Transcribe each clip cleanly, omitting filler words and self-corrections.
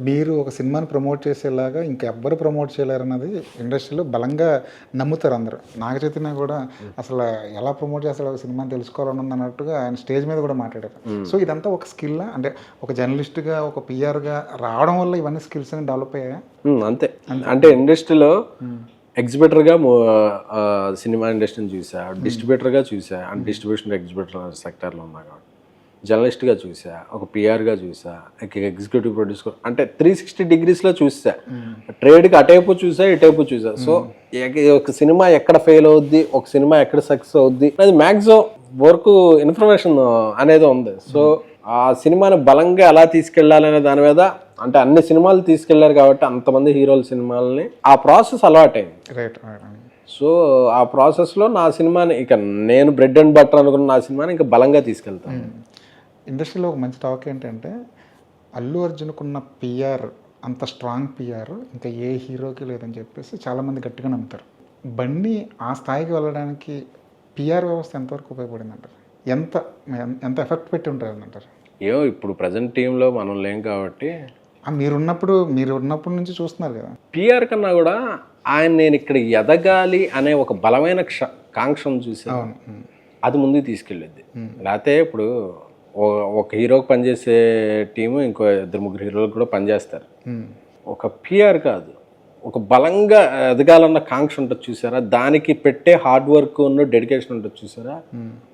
మీరు ఒక సినిమాని ప్రమోట్ చేసేలాగా ఇంకెవ్వరు ప్రమోట్ చేయలేరన్నది ఇండస్ట్రీలో బలంగా నమ్ముతారు అందరూ. నాగ చైతన్య కూడా అసలు ఎలా ప్రమోట్ చేస్తాడో ఒక సినిమాని తెలుసుకోవాలని అన్నట్టుగా ఆయన స్టేజ్ మీద కూడా మాట్లాడారు. సో ఇదంతా ఒక స్కిల్, అంటే ఒక జర్నలిస్ట్గా ఒక పిఆర్గా రావడం వల్ల ఇవన్నీ స్కిల్స్ అని డెవలప్ అయ్యాయా? అంతే. అంటే ఇండస్ట్రీలో ఎగ్జిబిటర్గా సినిమా ఇండస్ట్రీని చూసా, డిస్ట్రిబ్యూటర్గా చూసా, అండ్ డిస్ట్రిబ్యూషన్ ఎగ్జిబిటర్ సెక్టర్లో ఉన్నా కాబట్టి జర్నలిస్ట్గా చూసా, ఒక పిఆర్గా చూసా, ఎగ్జిక్యూటివ్ ప్రొడ్యూసర్, అంటే 360 డిగ్రీస్లో చూసా. ట్రేడ్కి అటైపు చూసా, ఇటైపు చూసా. సో ఒక సినిమా ఎక్కడ ఫెయిల్ అవుద్ది, ఒక సినిమా ఎక్కడ సక్సెస్ అవుద్ది అది మ్యాక్సిమం వరకు ఇన్ఫర్మేషన్ అనేది ఉంది. సో ఆ సినిమాని బలంగా ఎలా తీసుకెళ్లాలనే దాని మీద, అంటే అన్ని సినిమాలు తీసుకెళ్లారు కాబట్టి అంతమంది హీరోల సినిమాలని ఆ ప్రాసెస్ అలవాటైంది. సో ఆ ప్రాసెస్లో నా సినిమాని ఇక నేను బ్రెడ్ అండ్ బటర్ అనుకున్న నా సినిమాని ఇంకా బలంగా తీసుకెళ్తాను. ఇండస్ట్రీలో ఒక మంచి టాక్ ఏంటంటే అల్లు అర్జున్కున్న పిఆర్ అంత స్ట్రాంగ్ పిఆర్ ఇంకా ఏ హీరోకి లేదని చెప్పేసి చాలామంది గట్టిగా నమ్ముతారు. బన్నీ ఆ స్థాయికి వెళ్ళడానికి పిఆర్ వ్యవస్థ ఎంతవరకు ఉపయోగపడింది అంటారు? ఎంత ఎఫెక్ట్ పెట్టి ఉంటుంది అంటారు? ఏమో ఇప్పుడు ప్రజెంట్ టీంలో మనం లేం కాబట్టి మీరు ఉన్నప్పటి నుంచి చూస్తున్నారు కదా. పిఆర్ కన్నా కూడా ఆయన నేను ఇక్కడ ఎదగాలి అనే ఒక బలమైన కాంక్షను చూసాను, అది ముందుకు తీసుకెళ్ళింది. లేకపోతే ఇప్పుడు ఒక హీరోకి పనిచేసే టీము ఇంకో 2-3 హీరోలకు కూడా పనిచేస్తారు. ఒక పిఆర్ కాదు, ఒక బలంగా ఎదగాలన్న కాంక్ష ఉంటుంది చూసారా, దానికి పెట్టే హార్డ్ వర్క్ ఉన్న డెడికేషన్ ఉంటుంది చూసారా,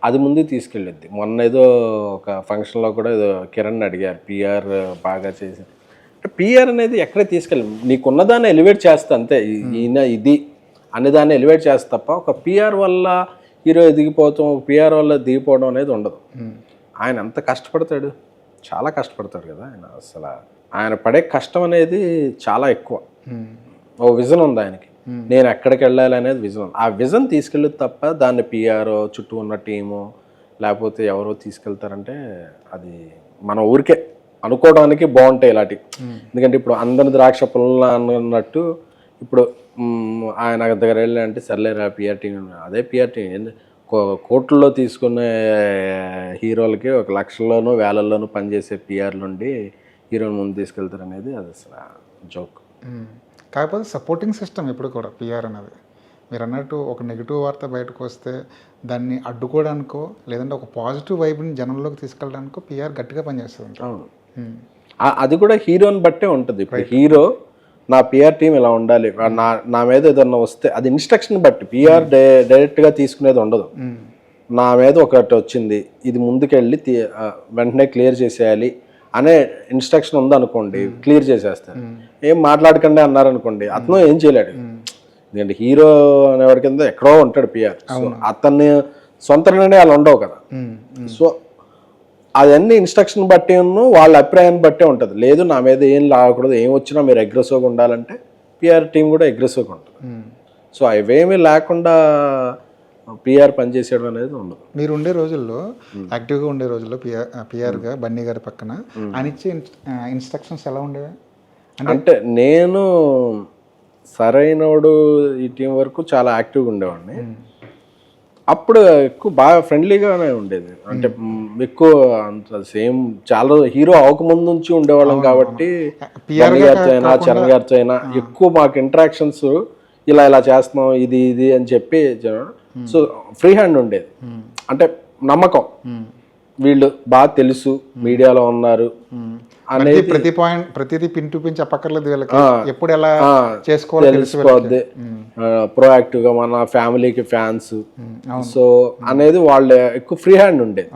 అది ముందుకు తీసుకెళ్ళిద్ది. మొన్న ఏదో ఒక ఫంక్షన్లో కూడా ఏదో కిరణ్ అడిగారు, పిఆర్ బాగా చేసి, అంటే పిఆర్ అనేది ఎక్కడ తీసుకెళ్ళి నీకున్నదాన్ని ఎలివేట్ చేస్తా అంతే, ఈయన ఇది అనేదాన్ని ఎలివేట్ చేస్తా తప్ప ఒక పిఆర్ వల్ల హీరో ఎదిగిపోతాం, ఒక పిఆర్ వల్ల దిగిపోవడం అనేది ఉండదు. ఆయన ఎంత కష్టపడతాడు, చాలా కష్టపడతాడు కదా ఆయన. అసలు ఆయన పడే కష్టం అనేది చాలా ఎక్కువ. ఓ విజన్ ఉంది ఆయనకి, నేను ఎక్కడికి వెళ్ళాలి అనేది విజన్ ఉంది. ఆ విజన్ తీసుకెళ్ళదు తప్ప దాన్ని పిఆర్ చుట్టూ ఉన్న టీము లేకపోతే ఎవరో తీసుకెళ్తారంటే అది మన ఊరికే అనుకోవడానికి బాగుంటాయి ఇలాంటివి. ఎందుకంటే ఇప్పుడు అందరి ద్రాక్ష పుల్ల అన్నట్టు ఇప్పుడు ఆయన దగ్గర వెళ్ళాలంటే సర్లేరా పిఆర్ టీం, అదే పిఆర్ టీం కోట్లలో తీసుకునే హీరోలకి 1 లక్షల్లోనూ వేలల్లోనూ పనిచేసే పిఆర్ నుండి హీరోని ముందు తీసుకెళ్తారు అనేది అది అసలు జోక్. కాకపోతే సపోర్టింగ్ సిస్టమ్ ఎప్పుడు కూడా పిఆర్ అనేది మీరు అన్నట్టు ఒక నెగిటివ్ వార్త బయటకు వస్తే దాన్ని అడ్డుకోవడానికో లేదంటే ఒక పాజిటివ్ వైబ్ని జనంలోకి తీసుకెళ్ళడానికో పిఆర్ గట్టిగా పనిచేస్తుంది. అవును, అది కూడా హీరోని బట్టే ఉంటుంది. ఇప్పుడు హీరో నా పిఆర్ టీం ఇలా ఉండాలి, నా మీద ఏదన్నా వస్తే అది ఇన్స్ట్రక్షన్ బట్టి, పిఆర్ డైరెక్ట్గా తీసుకునేది ఉండదు. నా మీద ఒకటి వచ్చింది, ఇది ముందుకెళ్ళి వెంటనే క్లియర్ చేసేయాలి అనే ఇన్స్ట్రక్షన్ ఉందనుకోండి, క్లియర్ చేసేస్తారు. ఏం మాట్లాడకండి అన్నారనుకోండి, అతను ఏం చేయలేడు. ఎందుకంటే హీరో అనేవాడి కింద ఎక్కడో ఉంటాడు పిఆర్, అతన్ని సొంత నిర్ణయాలు ఉండవు కదా. సో అవన్నీ ఇన్స్ట్రక్షన్ బట్టి వాళ్ళ అభిప్రాయాన్ని బట్టే ఉంటుంది. లేదు నా మీద ఏం లాగకూడదు, ఏం వచ్చినా మీరు అగ్రెసివ్గా ఉండాలంటే పిఆర్ టీం కూడా అగ్రెసివ్గా ఉంటుంది. సో అవేమీ లేకుండా పిఆర్ పనిచేసేయడం అనేది ఉండదు. మీరు ఉండే రోజుల్లో యాక్టివ్గా ఉండే రోజుల్లో పిఆర్గా బన్నీ గారి పక్కన ఆయన ఇచ్చే ఇన్స్ట్రక్షన్స్ ఎలా ఉండేవి? అంటే నేను సరైనోడు ఈ టీం వరకు చాలా యాక్టివ్గా ఉండేవాడిని. అప్పుడు ఎక్కువ బాగా ఫ్రెండ్లీగానే ఉండేది. అంటే ఎక్కువ అంత సేమ్ చాలా హీరో అవకముందు నుంచి ఉండేవాళ్ళం కాబట్టి గారితో అయినా చరణ్ గారితో అయినా ఎక్కువ మాకు ఇంటరాక్షన్స్ ఇలా చేస్తున్నాం ఇది అని చెప్పి, సో ఫ్రీ హ్యాండ్ ఉండేది. అంటే నమ్మకం, వీళ్ళు బాగా తెలుసు మీడియాలో ఉన్నారు అనేది ప్రతిదీ పిన్ టు పిన్ చెప్పక్కర్లేదు వీళ్ళకి, ఎప్పుడు ఎలా చేసుకోవాలి తెలిసిపోద్ది. ప్రోయాక్టివ్ గా మన ఫ్యామిలీకి ఫ్యాన్స్ సో అనేది వాళ్ళ ఎక్కువ ఫ్రీ హ్యాండ్ ఉండేది.